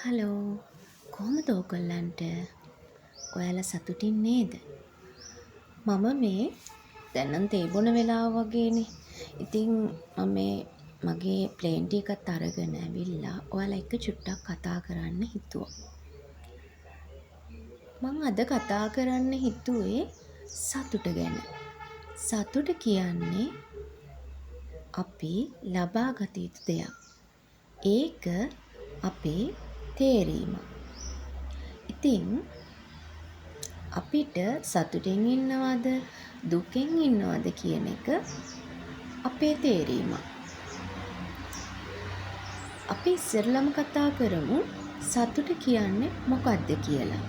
Hello කොහොමද ඕගොල්ලන්ට ඔයාලා සතුටින් නේද? මම මේ දැන් නම් තේ බොන වෙලාව වගේනේ. ඉතින් මම මගේ ප්ලේන් ටී එකත් අරගෙන ඇවිල්ලා ඔයාලා එක්ක චුට්ටක් කතා කරන්න හිතුවා. මං අද කතා කරන්න හිතුවේ සතුට ගැන. සතුට කියන්නේ අපි ලබා ගත යුතු දෙයක්. ඒක අපේ තේරීම. ඉතින් අපිට සතුටින් ඉන්නවද දුකෙන් ඉන්නවද කියන එක අපේ තේරීම. අපි ඉස්සෙල්ලම කතා කරමු සතුට කියන්නේ මොකක්ද කියලා.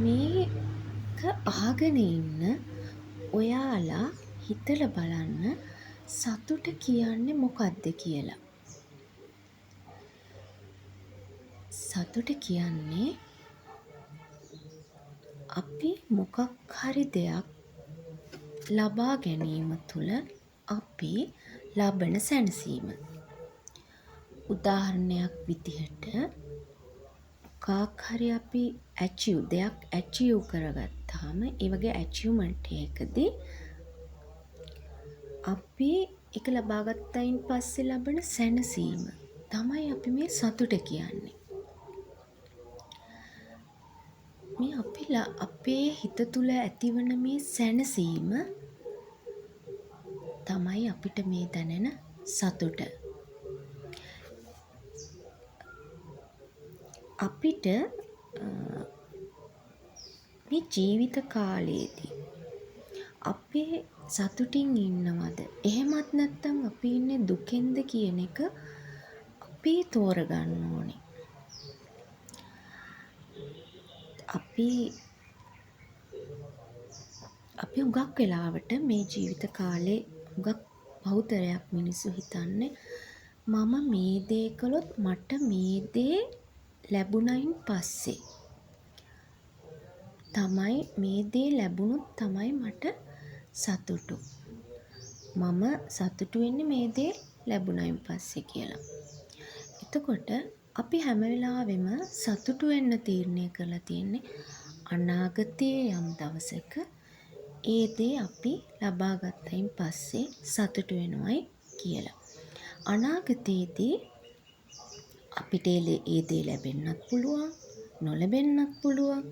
මේක අහගෙන ඉන්න ඔයාලා හිතලා බලන්න සතුට කියන්නේ මොකක්ද කියලා. සතුට කියන්නේ අපි මොකක් හරි දෙයක් ලබා ගැනීම තුළ අපි ලබන සැනසීම. උදාහරණයක් විදිහට මොකක් හරි අපි දෙයක් ඇචීව් කරගත්තාම ඒ වගේ ඇචීව්මන්ට් එකකදී අපි ඒක ලබා ගත්තයින් පස්සේ ලබන සැනසීම තමයි අපි මේ සතුට කියන්නේ. මේ අපේ හිත තුළ ඇතිවන මේ සැනසීම තමයි අපිට මේ දැනෙන සතුට. අපිට මේ ජීවිත කාලයේදී අපේ සතුටින් ඉන්නවද එහෙමත් නැත්නම් අපි ඉන්නේ දුකෙන්ද කියන එක අපි තෝරගන්න ඕනේ. අපි හුඟක් වෙලාවට මේ ජීවිත කාලේ හුඟක් බහුතරයක් මිනිස්සු හිතන්නේ මම මේ දේ කළොත් මට මේ දේ ලැබුණයින් පස්සේ තමයි මේ දේ ලැබුණොත් තමයි මට සතුටු. මම සතුටු වෙන්නේ මේ දේ ලැබුණයින් පස්සේ කියලා. එතකොට අපි හැම වෙලාවෙම සතුටු වෙන්න තීරණය කරලා තියෙන්නේ අනාගතයේ යම් දවසක ඒ දේ අපි ලබා ගත්තයින් පස්සේ සතුටු වෙනවයි කියලා. අනාගතයේදී අපිට ඒ දේ ලැබෙන්නත් පුළුවන්, නොලැබෙන්නත් පුළුවන්.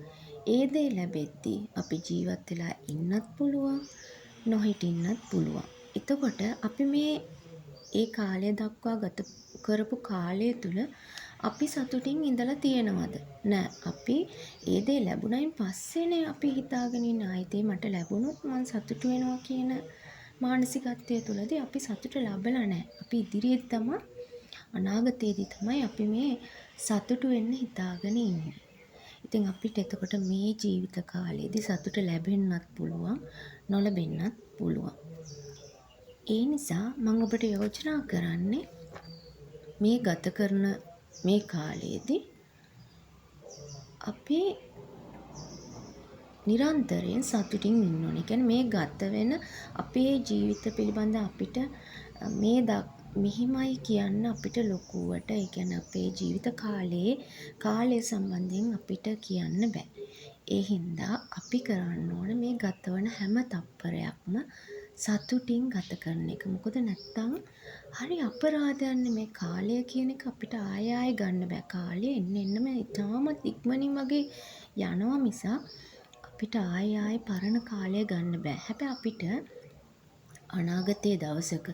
ඒ දේ ලැබෙද්දී අපි ජීවත් වෙලා ඉන්නත් පුළුවන්, නොහිටින්නත් පුළුවන්. එතකොට අපි ඒ කාලය දක්වා ගත කරපු කාලය තුල අපි සතුටින් ඉඳලා තියෙනවද? නෑ. අපි ඒ දේ ලැබුණයින් පස්සේනේ අපි හිතාගෙන ඉන්නේ ආයිතේ මට ලැබුණොත් මං සතුටු වෙනවා කියන මානසිකත්වය තුලදී අපි සතුට ලබලා නෑ. අපි ඉදිරියේ තමයි අනාගතයේදී තමයි අපි මේ සතුටු වෙන්න හිතාගෙන ඉන්නේ. ඉතින් අපිට එතකොට මේ ජීවිත කාලයේදී සතුට ලැබෙන්නත් පුළුවන්, නොලැබෙන්නත් පුළුවන්. ඒ නිසා මම ඔබට යෝජනා කරන්නේ මේ ගත කරන මේ කාලයේදී අපි නිරන්තරයෙන් සතුටින් ඉන්න ඕනේ. කියන්නේ මේ ගත වෙන අපේ ජීවිත පිළිබඳ අපිට මෙහිමයි කියන්න අපිට ලොකුවට ඒ කියන්නේ අපේ ජීවිත කාලය සම්බන්ධයෙන් අපිට කියන්න බෑ. ඒ හින්දා අපි කරන්න ඕන මේ ගතවන හැම තප්පරයක්ම සතුටින් ගත කරන එක. මොකද නැත්තම් හරි අපරාධයක්නේ මේ කාලය කියන එක අපිට ආයෙ ගන්න බෑ. කාලය එන්නම ඉතාමත් ඉක්මනින් වගේ යනවා මිසක් අපිට ආයෙ පරණ කාලය ගන්න බෑ. හැබැයි අපිට අනාගතයේ දවසක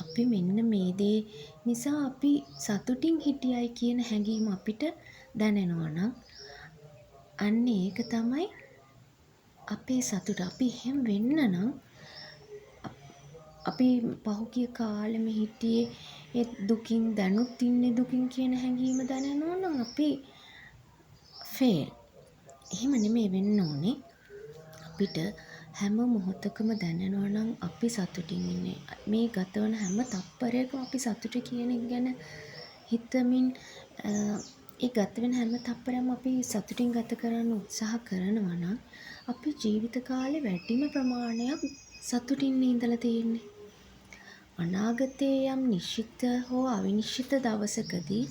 අපි මෙන්න මේ දේ නිසා අපි සතුටින් හිටියයි කියන හැඟීම අපිට දැනෙනවා නම් අන්න ඒක තමයි අපේ සතුට. අපි එහෙම වෙන්න නම් අපි පහුගිය කාලෙම හිටියේ ඒ දුකින් දැනුත් ඉන්නේ දුකින් කියන හැඟීම දැනෙනවා නම් අපි ෆේල්. එහෙම නෙමෙයි වෙන්න ඕනේ. අපිට හැම මොහොතකම දැනෙනවා නම් අපි සතුටින් ඉන්නේ. මේ ගතවන හැම තප්පරයකම අපි සතුට කියන එක ගැන හිතමින් ඒ ගත වෙන හැම තප්පරයක්ම අපි සතුටින් ගත කරන්න උත්සාහ කරනවා නම් අපි ජීවිත කාලේ වැඩිම ප්‍රමාණයක් සතුටින් ඉඳලා තියෙන්නේ. අනාගතයේ යම් නිශ්චිත හෝ අවිනිශ්චිත දවසකදී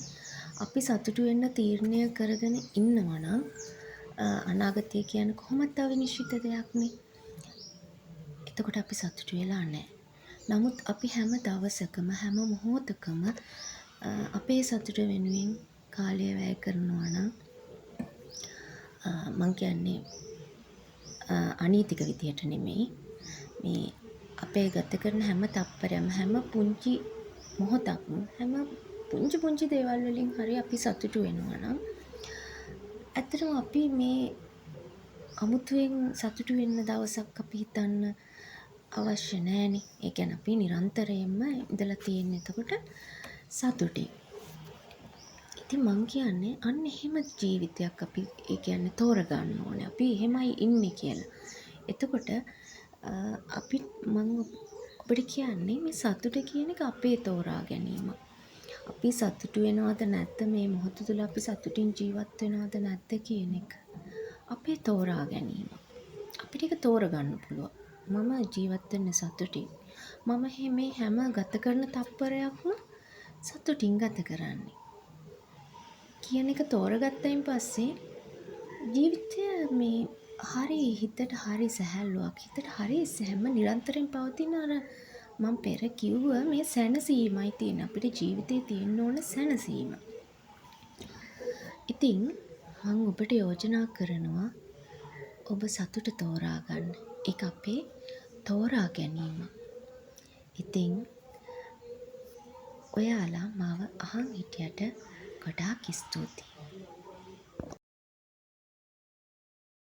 අපි සතුටු වෙන්න තීරණය කරගෙන ඉන්නවා නම් අනාගතය කියන්නේ කොහොමත් අවිනිශ්චිත දෙයක්නේ. එතකොට අපි සතුටු වෙලා නැහැ. නමුත් අපි හැම දවසකම හැම මොහොතකම අපේ සතුට වෙනුවෙන් කාලය වැය කරනවා නම් මං කියන්නේ අනීතික විදියට නෙමෙයි. මේ අපේ ගත කරන හැම තප්පරයක්ම හැම පුංචි මොහොතක්ම හැම පුංචි දේවල් වලින් හරි අපි සතුටු වෙනවා නම් ඇත්තටම අපි මේ අමුතුවෙන් සතුටු වෙන්න දවසක් අපි හිතන්න අවශ්‍ය නෑනේ. ඒ කියන්නේ අපි නිරන්තරයෙන්ම ඉඳලා තියෙන්නේ එතකොට සතුටින්. ඉතින් මං කියන්නේ අන්න එහෙම ජීවිතයක් අපි ඒ කියන්නේ තෝරගන්න ඕනේ. අපි එහෙමයි ඉන්නේ කියලා. එතකොට අපි මං ඔබට කියන්නේ මේ සතුට කියන එක අපේ තෝරා ගැනීම. අපි සතුටු වෙනවද නැද්ද මේ මොහොත තුළ අපි සතුටින් ජීවත් වෙනවද නැද්ද කියන එක අපේ තෝරා ගැනීම. අපිට ඒක තෝරගන්න පුළුවන්. මම ජීවත් වෙන්නේ සතුටින්. මම මේ හැම ගත කරන තප්පරයක්ම සතුටින් ගත කරන්නේ. කියන එක තෝරගත්තයින් පස්සේ ජීවිතය මේ හරි හිතට හරි සැහැල්ලුවක්. හිතට හරි හැම නිරන්තරයෙන් පවතින අර මම පෙර කිව්ව මේ සැනසීමයි තියෙන. අපිට ජීවිතේ තියෙන්න ඕන සැනසීම. ඉතින් මම ඔබට යෝජනා කරනවා ඔබ සතුට තෝරා ගන්න. ඒක අපේ තෝරා ගැනීම. ඉතින් ඔයාලා මාව අහන් හිටියට ගොඩාක් ස්තුතියි.